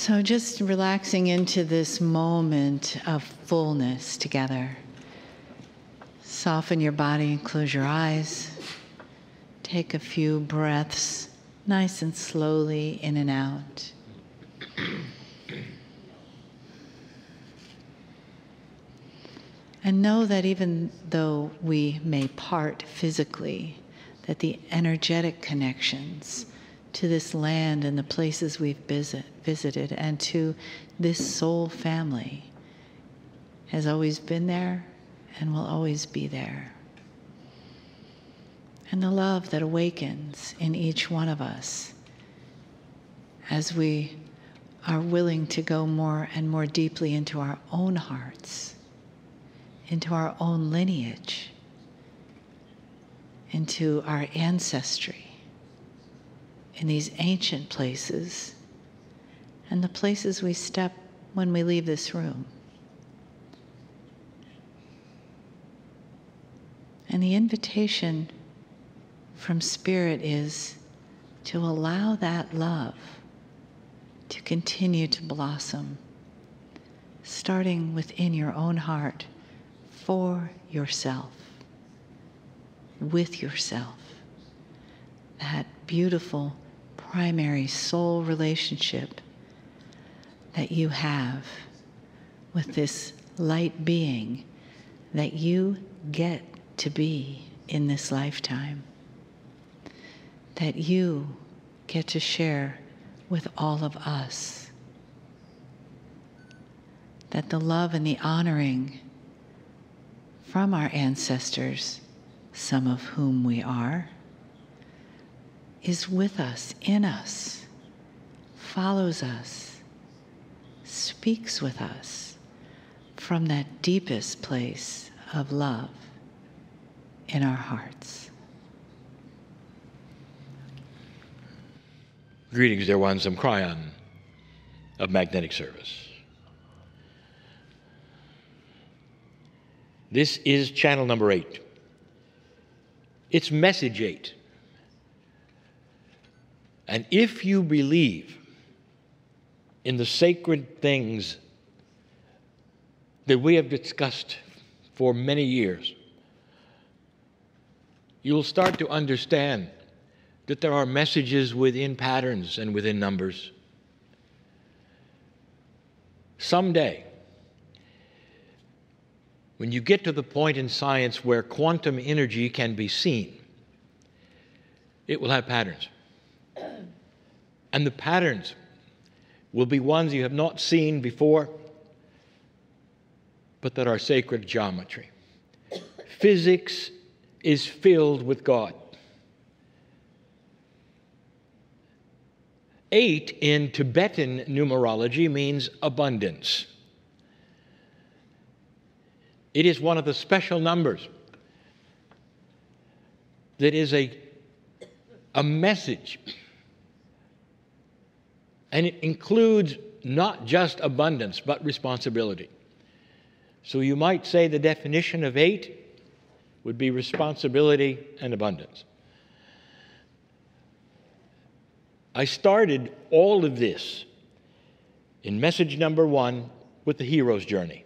So just relaxing into this moment of fullness together. Soften your body and close your eyes. Take a few breaths, nice and slowly, in and out. And know that even though we may part physically, that the energetic connections to this land and the places we've visited and to this soul family has always been there and will always be there. And the love that awakens in each one of us as we are willing to go more and more deeply into our own hearts, into our own lineage, into our ancestry, in these ancient places, and the places we step when we leave this room. And the invitation from Spirit is to allow that love to continue to blossom, starting within your own heart, for yourself, with yourself. That beautiful primary soul relationship that you have with this light being that you get to be in this lifetime, that you get to share with all of us. That the love and the honoring from our ancestors, some of whom we are, is with us, in us, follows us, speaks with us from that deepest place of love in our hearts. Greetings, dear ones. I'm Kryon of Magnetic Service. This is channel number 8. It's message 8. And if you believe in the sacred things that we have discussed for many years, you'll start to understand that there are messages within patterns and within numbers. Someday, when you get to the point in science where quantum energy can be seen, it will have patterns. And the patterns will be ones you have not seen before, but that are sacred geometry. Physics is filled with God. 8 in Tibetan numerology means abundance. It is one of the special numbers that is a message. And it includes not just abundance, but responsibility. So you might say the definition of 8 would be responsibility and abundance. I started all of this in message number 1 with the hero's journey.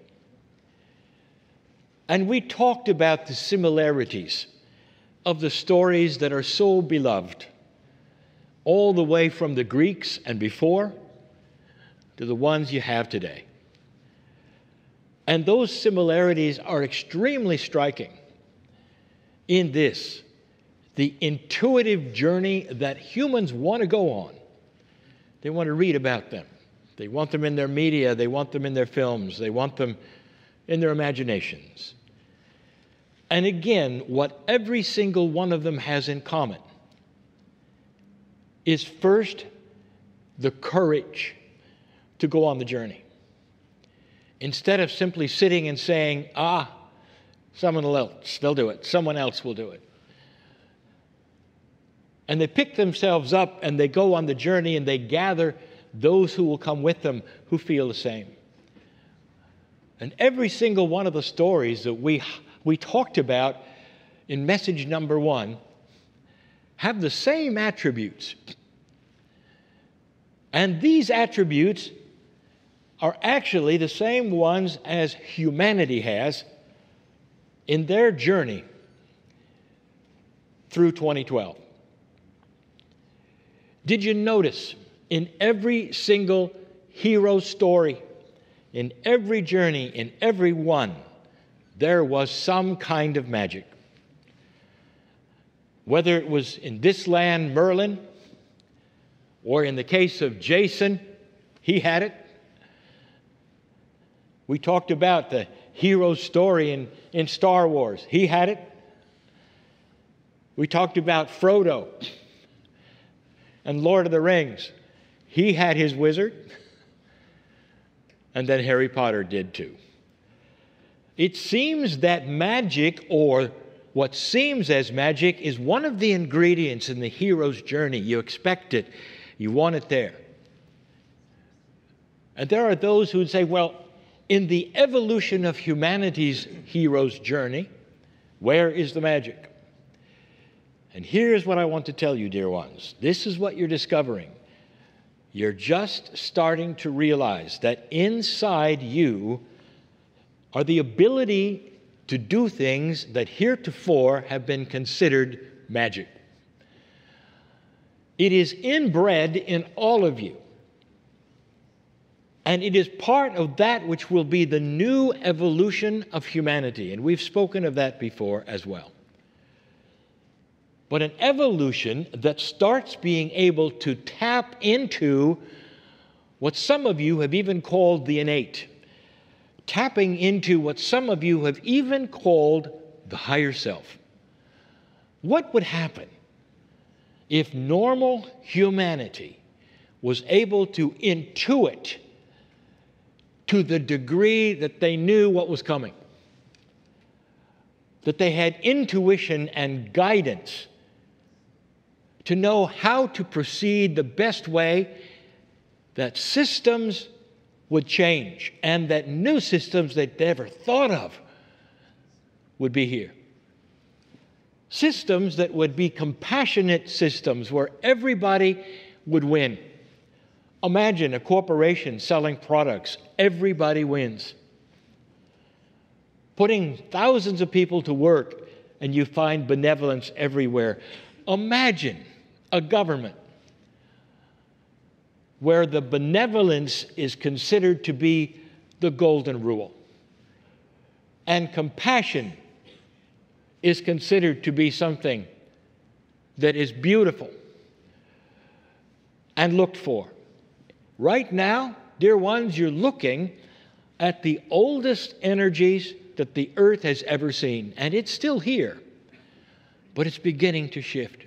And we talked about the similarities of the stories that are so beloved, all the way from the Greeks and before to the ones you have today. And those similarities are extremely striking in this, the intuitive journey that humans want to go on. They want to read about them. They want them in their media. They want them in their films. They want them in their imaginations. And again, what every single one of them has in common is first the courage to go on the journey. Instead of simply sitting and saying, someone else, they'll do it. Someone else will do it. And they pick themselves up and they go on the journey and they gather those who will come with them who feel the same. And every single one of the stories that we talked about in message number 1 have the same attributes. And these attributes are actually the same ones as humanity has in their journey through 2012. Did you notice in every single hero story, in every journey, in every one, there was some kind of magic? Whether it was in this land, Merlin, or in the case of Jason, he had it. We talked about the hero story in Star Wars. He had it. We talked about Frodo and Lord of the Rings. He had his wizard. And then Harry Potter did too. It seems that magic, or what seems as magic, is one of the ingredients in the hero's journey. You expect it. You want it there. And there are those who would say, well, in the evolution of humanity's hero's journey, where is the magic? And here's what I want to tell you, dear ones. This is what you're discovering. You're just starting to realize that inside you are the ability to do things that heretofore have been considered magic. It is inbred in all of you. And it is part of that which will be the new evolution of humanity. And we've spoken of that before as well. But an evolution that starts being able to tap into what some of you have even called the innate. Tapping into what some of you have even called the higher self. What would happen if normal humanity was able to intuit to the degree that they knew what was coming? That they had intuition and guidance to know how to proceed the best way, that systems would change, and that new systems they'd never thought of would be here. Systems that would be compassionate systems where everybody would win. Imagine a corporation selling products. Everybody wins. Putting thousands of people to work, and you find benevolence everywhere. Imagine a government where the benevolence is considered to be the golden rule, and compassion is considered to be something that is beautiful and looked for. Right now, dear ones, you're looking at the oldest energies that the earth has ever seen, and it's still here, but it's beginning to shift.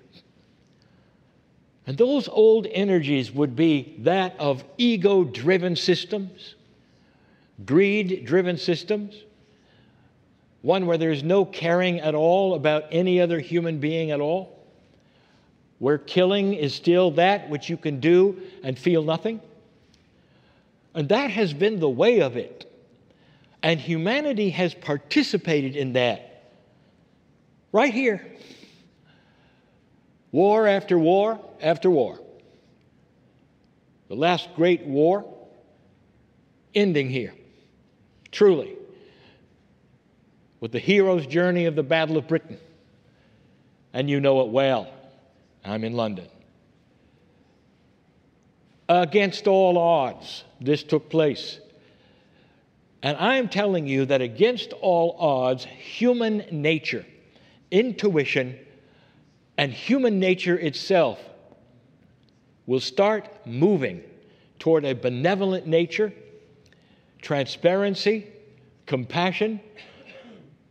And those old energies would be that of ego-driven systems, greed-driven systems, one where there's no caring at all about any other human being at all, where killing is still that which you can do and feel nothing. And that has been the way of it. And humanity has participated in that. Right here. War after war after war. The last great war ending here, truly, with the hero's journey of the Battle of Britain. And you know it well. I'm in London. Against all odds, this took place. And I'm telling you that against all odds, human nature, intuition, and human nature itself will start moving toward a benevolent nature, transparency, compassion,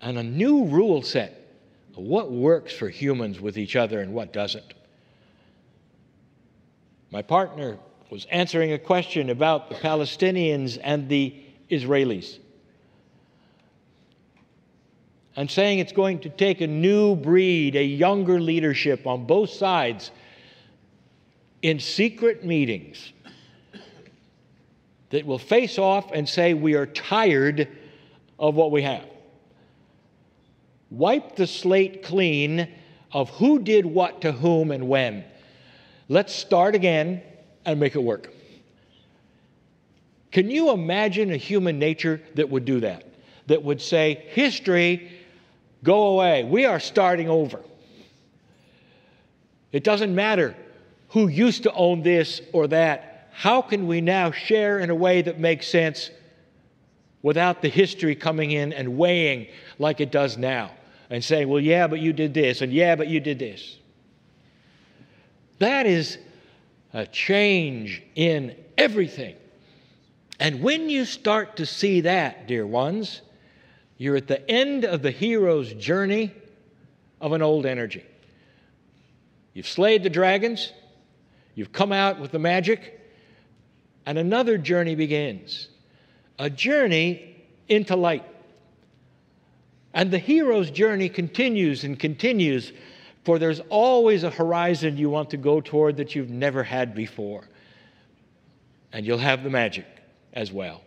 and a new rule set of what works for humans with each other and what doesn't. My partner was answering a question about the Palestinians and the Israelis, and saying it's going to take a new breed, a younger leadership on both sides in secret meetings that will face off and say, we are tired of what we have. Wipe the slate clean of who did what to whom and when. Let's start again and make it work. Can you imagine a human nature that would do that? That would say, history, go away. We are starting over. It doesn't matter who used to own this or that. How can we now share in a way that makes sense without the history coming in and weighing like it does now and saying, well, yeah, but you did this, and yeah, but you did this. That is a change in everything. And when you start to see that, dear ones, you're at the end of the hero's journey of an old energy. You've slayed the dragons, you've come out with the magic, and another journey begins. A journey into light. And the hero's journey continues and continues, for there's always a horizon you want to go toward that you've never had before. And you'll have the magic as well.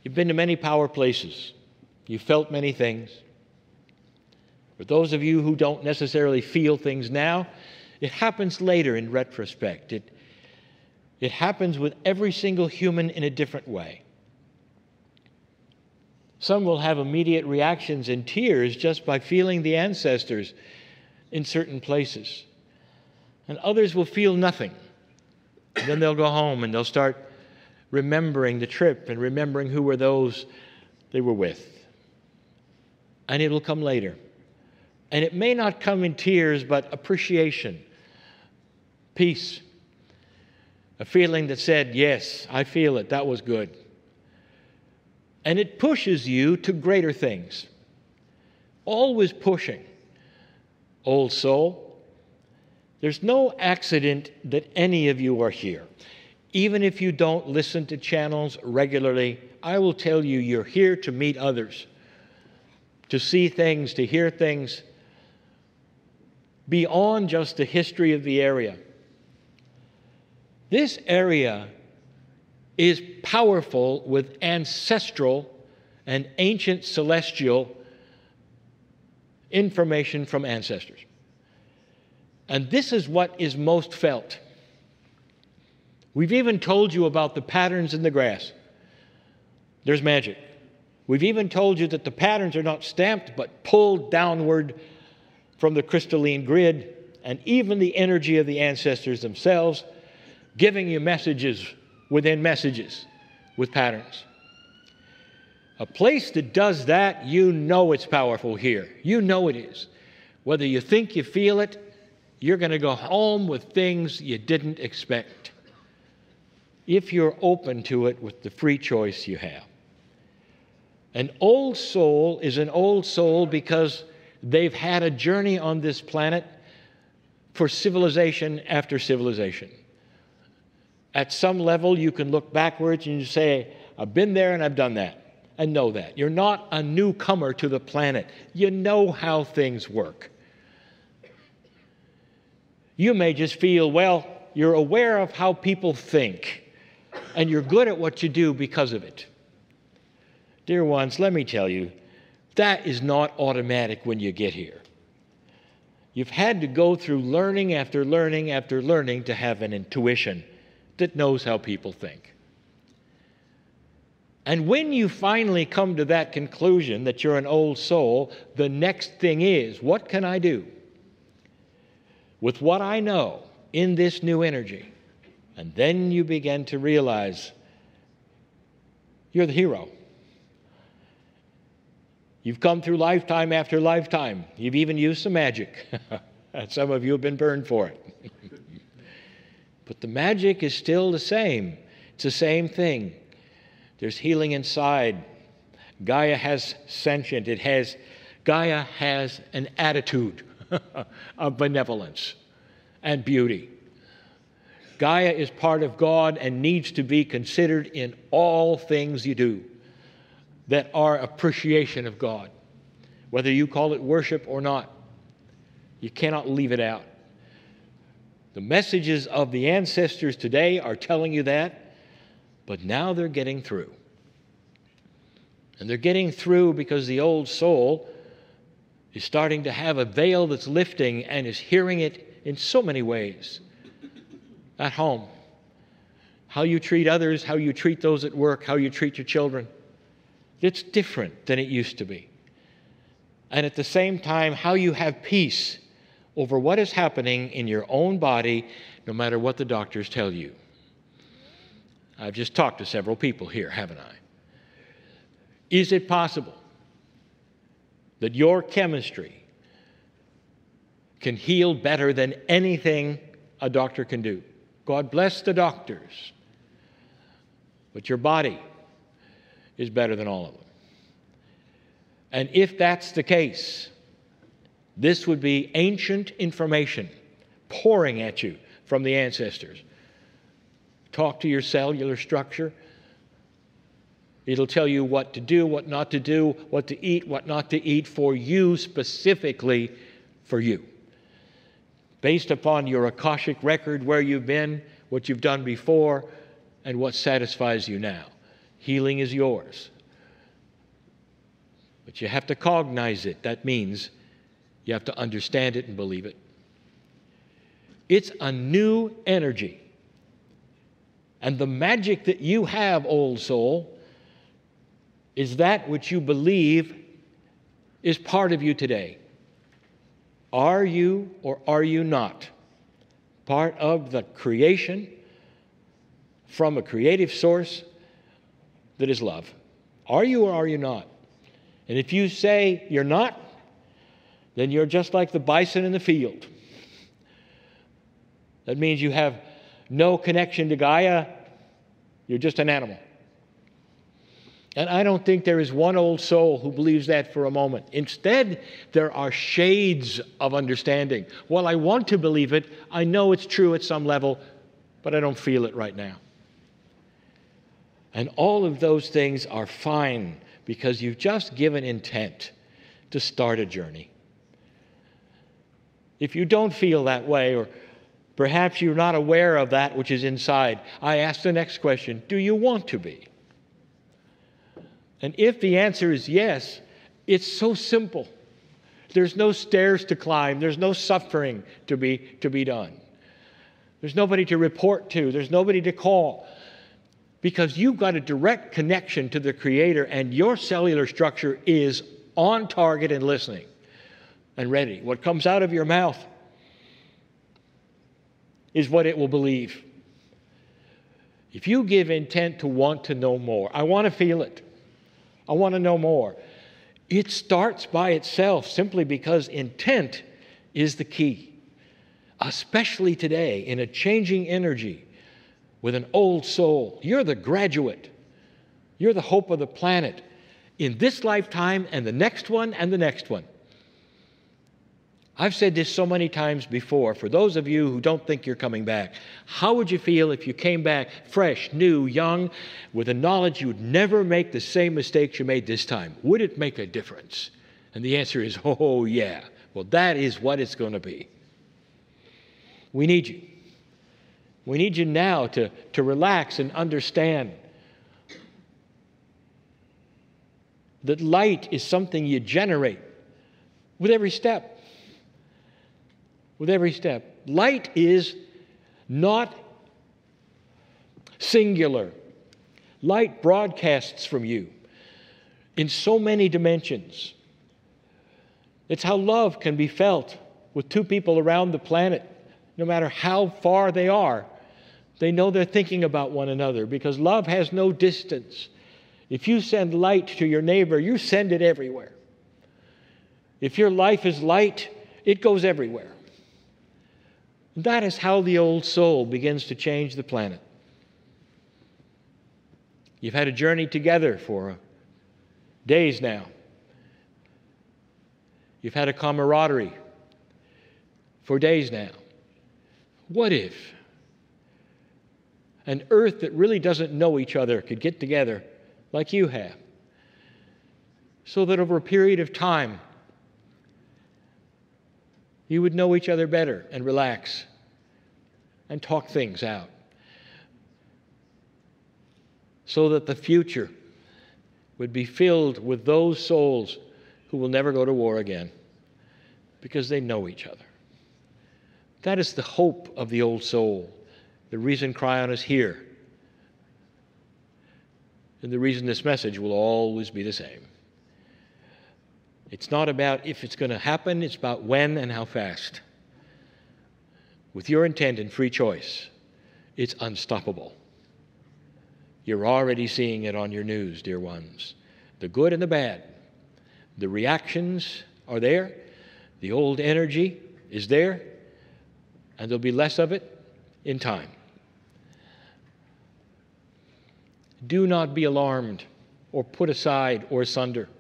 You've been to many power places. You've felt many things. For those of you who don't necessarily feel things now, it happens later in retrospect. It happens with every single human in a different way. Some will have immediate reactions and tears just by feeling the ancestors in certain places. And others will feel nothing. And then they'll go home and they'll start remembering the trip and remembering who were those they were with. And it'll come later. And it may not come in tears, but appreciation, peace, a feeling that said, yes, I feel it, that was good. And it pushes you to greater things. Always pushing. Old soul, there's no accident that any of you are here. Even if you don't listen to channels regularly, I will tell you you're here to meet others, to see things, to hear things beyond just the history of the area. This area is powerful with ancestral and ancient celestial information from ancestors. And this is what is most felt. We've even told you about the patterns in the grass. There's magic. We've even told you that the patterns are not stamped but pulled downward from the crystalline grid, and even the energy of the ancestors themselves giving you messages within messages with patterns. A place that does that, you know it's powerful here. You know it is. Whether you think you feel it, you're going to go home with things you didn't expect, if you're open to it with the free choice you have. An old soul is an old soul because they've had a journey on this planet for civilization after civilization. At some level, you can look backwards and you say, I've been there and I've done that, and know that. You're not a newcomer to the planet. You know how things work. You may just feel, well, you're aware of how people think, and you're good at what you do because of it. Dear ones, let me tell you, that is not automatic when you get here. You've had to go through learning after learning after learning to have an intuition that knows how people think. And when you finally come to that conclusion that you're an old soul, the next thing is, what can I do with what I know in this new energy? And then you begin to realize you're the hero. You've come through lifetime after lifetime. You've even used some magic. And some of you have been burned for it. But the magic is still the same. It's the same thing. There's healing inside. Gaia has sentient. Gaia has an attitude of benevolence and beauty. Gaia is part of God and needs to be considered in all things you do that are appreciation of God. Whether you call it worship or not, you cannot leave it out. The messages of the ancestors today are telling you that, but now they're getting through. And they're getting through because the old soul is starting to have a veil that's lifting and is hearing it in so many ways. At home, how you treat others, how you treat those at work, how you treat your children. It's different than it used to be. And at the same time, how you have peace over what is happening in your own body, no matter what the doctors tell you. I've just talked to several people here, haven't I? Is it possible that your chemistry can heal better than anything a doctor can do? God bless the doctors, but your body is better than all of them. And if that's the case, this would be ancient information pouring at you from the ancestors. Talk to your cellular structure. It'll tell you what to do, what not to do, what to eat, what not to eat for you, specifically for you. Based upon your Akashic record, where you've been, what you've done before, and what satisfies you now. Healing is yours. But you have to cognize it. That means you have to understand it and believe it. It's a new energy. And the magic that you have, old soul, is that which you believe is part of you today. Are you or are you not part of the creation from a creative source that is love? Are you or are you not? And if you say you're not, then you're just like the bison in the field. That means you have no connection to Gaia. You're just an animal. And I don't think there is one old soul who believes that for a moment. Instead, there are shades of understanding. Well, I want to believe it. I know it's true at some level, but I don't feel it right now. And all of those things are fine because you've just given intent to start a journey. If you don't feel that way, or perhaps you're not aware of that which is inside, I ask the next question, do you want to be? And if the answer is yes, it's so simple. There's no stairs to climb. There's no suffering to be done. There's nobody to report to. There's nobody to call. Because you've got a direct connection to the Creator, and your cellular structure is on target and listening and ready. What comes out of your mouth is what it will believe. If you give intent to want to know more, I want to feel it. I want to know more. It starts by itself simply because intent is the key. Especially today in a changing energy with an old soul. You're the graduate. You're the hope of the planet in this lifetime and the next one and the next one. I've said this so many times before. For those of you who don't think you're coming back, how would you feel if you came back fresh, new, young, with the knowledge you would never make the same mistakes you made this time? Would it make a difference? And the answer is, oh, yeah. Well, that is what it's going to be. We need you. We need you now to relax and understand that light is something you generate with every step. With every step. Light is not singular. Light broadcasts from you in so many dimensions. It's how love can be felt with two people around the planet. No matter how far they are, they know they're thinking about one another because love has no distance. If you send light to your neighbor, you send it everywhere. If your life is light, it goes everywhere. That is how the old soul begins to change the planet. You've had a journey together for days now. You've had a camaraderie for days now. What if an earth that really doesn't know each other could get together like you have, so that over a period of time you would know each other better and relax and talk things out, so that the future would be filled with those souls who will never go to war again because they know each other. That is the hope of the old soul, the reason Kryon is here And the reason this message will always be the same. It's not about if it's going to happen, it's about when and how fast. With your intent and free choice, it's unstoppable. You're already seeing it on your news, dear ones. The good and the bad. The reactions are there. The old energy is there. And there'll be less of it in time. Do not be alarmed or put aside or asunder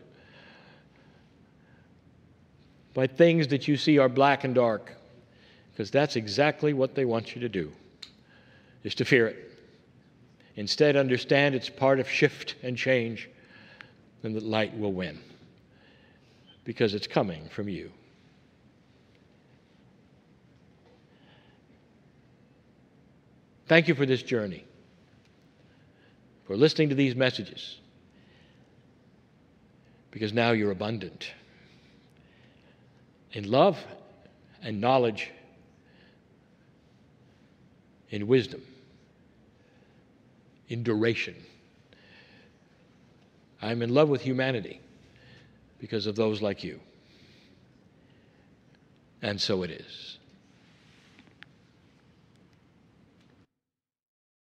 by things that you see are black and dark, because that's exactly what they want you to do, is to fear it. Instead, understand it's part of shift and change, and that light will win, because it's coming from you. Thank you for this journey, for listening to these messages, because now you're abundant in love and knowledge, in wisdom, in duration. I'm in love with humanity because of those like you. And so it is.